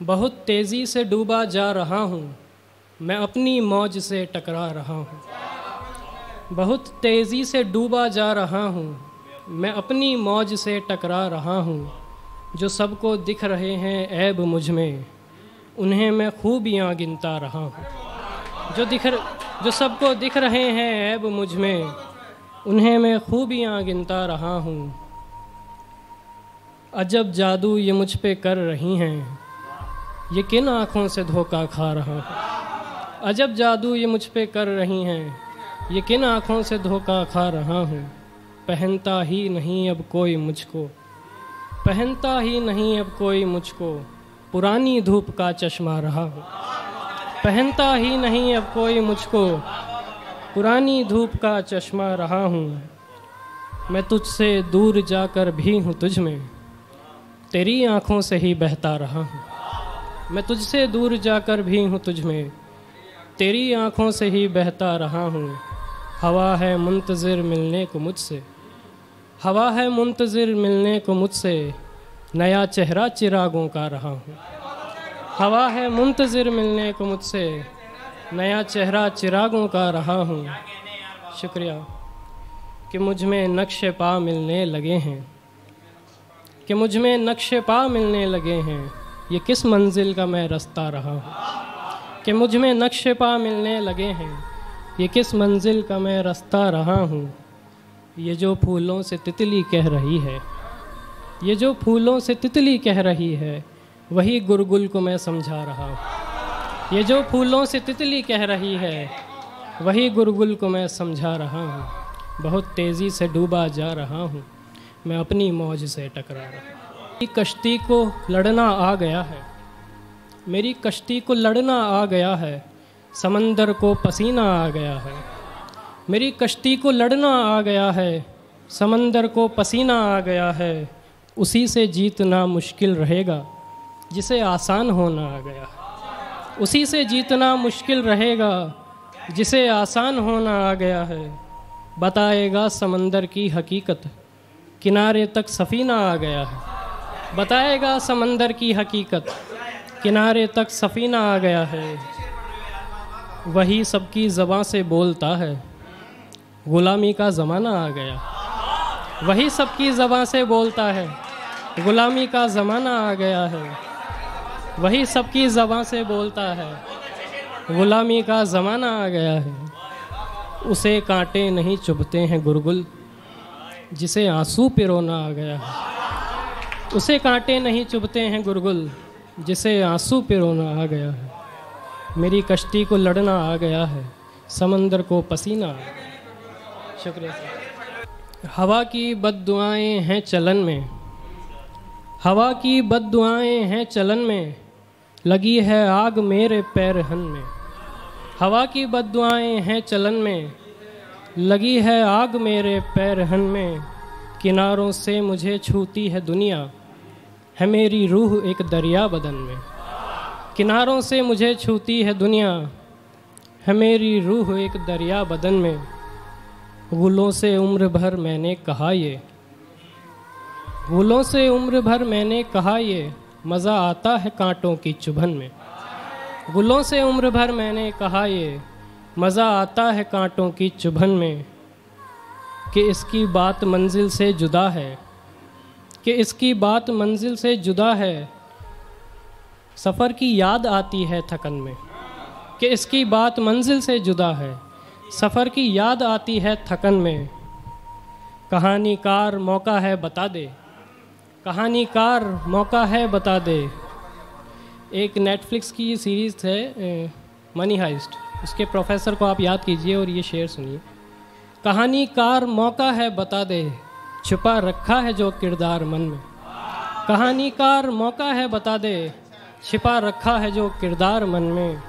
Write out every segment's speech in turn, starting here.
बहुत तेज़ी से डूबा जा रहा हूँ, मैं अपनी मौज से टकरा रहा हूँ। बहुत तेज़ी से डूबा जा रहा हूँ, मैं अपनी मौज से टकरा रहा हूँ। जो सबको दिख रहे हैं ऐब मुझ में, उन्हें मैं खूबियाँ गिनता रहा हूँ। जो सबको दिख रहे हैं ऐब मुझ में, उन्हें मैं खूबियाँ गिनता रहा हूँ। अजब जादू ये मुझ पे कर रही हैं, ये किन आँखों से धोखा खा रहा हूँ। अजब जादू ये मुझ पे कर रही हैं, ये किन आँखों से धोखा खा रहा हूँ। पहनता ही नहीं अब कोई मुझको, पहनता ही नहीं अब कोई मुझको, पुरानी धूप का चश्मा रहा हूँ। पहनता ही नहीं अब कोई मुझको, पुरानी धूप का चश्मा रहा हूँ। मैं तुझसे दूर जाकर भी हूँ तुझ में, तेरी आँखों से ही बहता रहा हूँ। मैं तुझसे दूर जाकर भी हूँ तुझ में, तेरी आँखों से ही बहता रहा हूँ। हवा है मुंतज़िर मिलने को मुझसे, हवा है मुंतज़िर मिलने को मुझसे, नया चेहरा चिरागों का रहा हूँ। हवा है मुंतज़िर मिलने को मुझसे, नया चेहरा चिरागों का रहा हूँ। शुक्रिया कि मुझ में नक्शे पा मिलने लगे हैं, कि मुझ में नक्शे पा मिलने लगे हैं। ये किस मंजिल का मैं रास्ता रहा हूँ, कि मुझ में नक्शे पा मिलने लगे हैं। ये किस मंजिल का मैं रास्ता रहा हूँ। ये जो फूलों से तितली कह रही है, ये जो फूलों से तितली कह रही है, वही गुलगुल को मैं समझा रहा हूँ। ये जो फूलों से तितली कह रही है, वही गुलगुल को मैं समझा रहा हूँ। बहुत तेज़ी से डूबा जा रहा हूँ, मैं अपनी मौज से टकरा रहा हूँ। मेरी कश्ती को लड़ना आ गया है, मेरी कश्ती को लड़ना आ गया है, समंदर को पसीना आ गया है। मेरी कश्ती को लड़ना आ गया है, समंदर को पसीना आ गया है। उसी से जीतना मुश्किल रहेगा, जिसे आसान होना आ गया है। उसी से जीतना मुश्किल रहेगा, जिसे आसान होना आ गया है। बताएगा समंदर की हकीकत, किनारे तक सफ़ीना आ गया है। बताएगा समंदर की हकीकत, किनारे तक सफ़ीना आ गया है। वही सबकी ज़बां से बोलता है, ग़ुलामी का ज़माना आ गया। वही सबकी ज़बां से बोलता है, ग़ुलामी का ज़माना आ गया है। वही सबकी ज़बां से बोलता है, ग़ुलामी का ज़माना आ गया है। उसे कांटे नहीं चुभते हैं गुलगुल, जिसे आंसू पे रोना आ गया है। उसे कांटे नहीं चुभते हैं गुलगुल, जिसे आंसू पे रोना आ गया है। मेरी कश्ती को लड़ना आ गया है, समंदर को पसीना आ गया है। शुक्रिया सर। हवा की बद्दुआएं हैं चलन में, हवा की बद्दुआएं हैं चलन में, लगी है आग मेरे पैरहन में। हवा की बद्दुआएं हैं चलन में, लगी है आग मेरे पैरहन में। किनारों से मुझे छूती है दुनिया, है मेरी रूह एक दरिया बदन में। किनारों से मुझे छूती है दुनिया, है मेरी रूह एक दरिया बदन में। गुलों से उम्र भर मैंने कहा ये, गुलों से उम्र भर मैंने कहा ये, मज़ा आता है कांटों की चुभन में। गुलों से उम्र भर मैंने कहा ये, मज़ा आता है कांटों की चुभन में। कि इसकी बात मंजिल से जुदा है, कि इसकी बात मंजिल से जुदा है, सफ़र की याद आती है थकन में। कि इसकी बात मंजिल से जुदा है, सफ़र की याद आती है थकन में। कहानीकार मौका है बता दे, कहानीकार मौका है बता दे। एक नेटफ्लिक्स की सीरीज़ है मनी हाइस्ट, उसके प्रोफेसर को आप याद कीजिए और ये शेर सुनिए। कहानीकार मौका है बता दे, छुपा रखा है जो किरदार मन में। कहानीकार मौका है बता दे, छिपा रखा है जो किरदार मन में।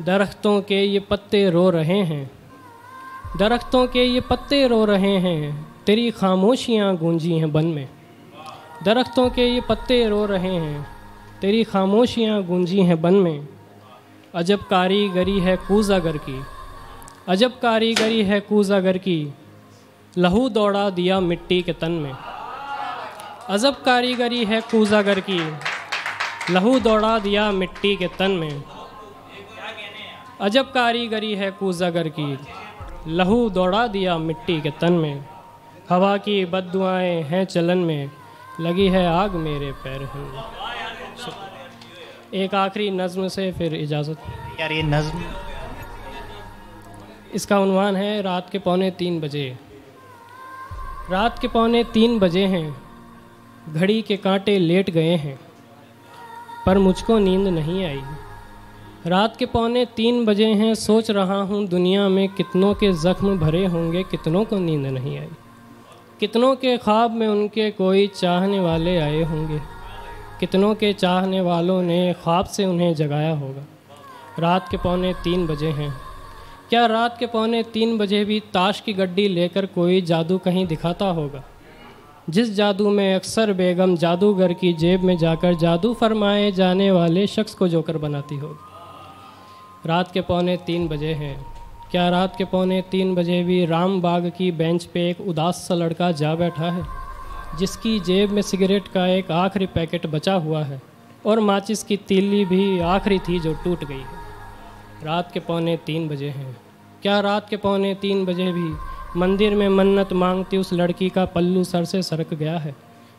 दरख्तों के ये पत्ते रो रहे हैं, दरख्तों के ये पत्ते रो रहे हैं, तेरी खामोशियाँ गूंजी हैं बन में। दरख्तों के ये पत्ते रो रहे हैं, तेरी खामोशियाँ गूंजी हैं बन में। अजब कारीगरी है कूज़ागर की, अजब कारीगरी है कूज़ागर की, लहू दौड़ा दिया मिट्टी के तन में। अजब कारीगरी है कूज़ागर की, लहू दौड़ा दिया मिट्टी के तन में, अजब कारीगरी है कूज़गर की, लहू दौड़ा दिया मिट्टी के तन में, हवा की बद्दुआएं हैं चलन में, लगी है आग मेरे पैरहन में। एक आखिरी नज़्म से फिर इजाज़त। यार ये नज़्म, इसका उन्वान है रात के 2:45 बजे। रात के 2:45 बजे हैं, घड़ी के कांटे लेट गए हैं, पर मुझको नींद नहीं आई। रात के 2:45 बजे हैं, सोच रहा हूँ दुनिया में कितनों के ज़ख्म भरे होंगे, कितनों को नींद नहीं आई। कितनों के ख्वाब में उनके कोई चाहने वाले आए होंगे, कितनों के चाहने वालों ने ख्वाब से उन्हें जगाया होगा। रात के 2:45 बजे हैं, क्या रात के 2:45 बजे भी ताश की गड्डी लेकर कोई जादू कहीं दिखाता होगा, जिस जादू में अक्सर बेगम जादूगर की जेब में जाकर जादू फरमाए जाने वाले शख्स को जोकर बनाती होगी। रात के 2:45 बजे हैं, क्या रात के 2:45 बजे भी राम बाग की बेंच पे एक उदास सा लड़का जा बैठा है, जिसकी जेब में सिगरेट का एक आखिरी पैकेट बचा हुआ है और माचिस की तीली भी आखिरी थी जो टूट गई है। रात के 2:45 बजे हैं, क्या रात के 2:45 बजे भी मंदिर में मन्नत मांगती उस लड़की का पल्लू सर से सरक गया है,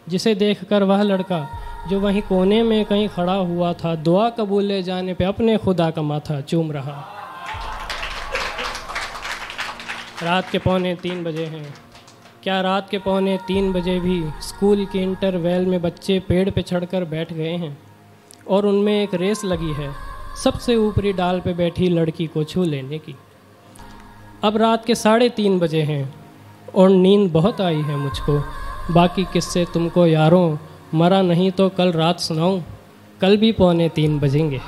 जिसे देखकर वह लड़का जो वहीं कोने में कहीं खड़ा हुआ था, दुआ कबूले जाने पे अपने खुदा का माथा चूम रहा। रात के 2:45 बजे हैं, क्या रात के 2:45 बजे भी स्कूल के इंटरवెల్ में बच्चे पेड़ पे चढ़कर बैठ गए हैं और उनमें एक रेस लगी है सबसे ऊपरी डाल पे बैठी लड़की को छू लेने की। अब रात के 3:30 बजे हैं और नींद बहुत आई है मुझको, बाकी किस्से तुमको यारों मरा नहीं तो कल रात सुनाऊं, कल भी 2:45 बजेंगे।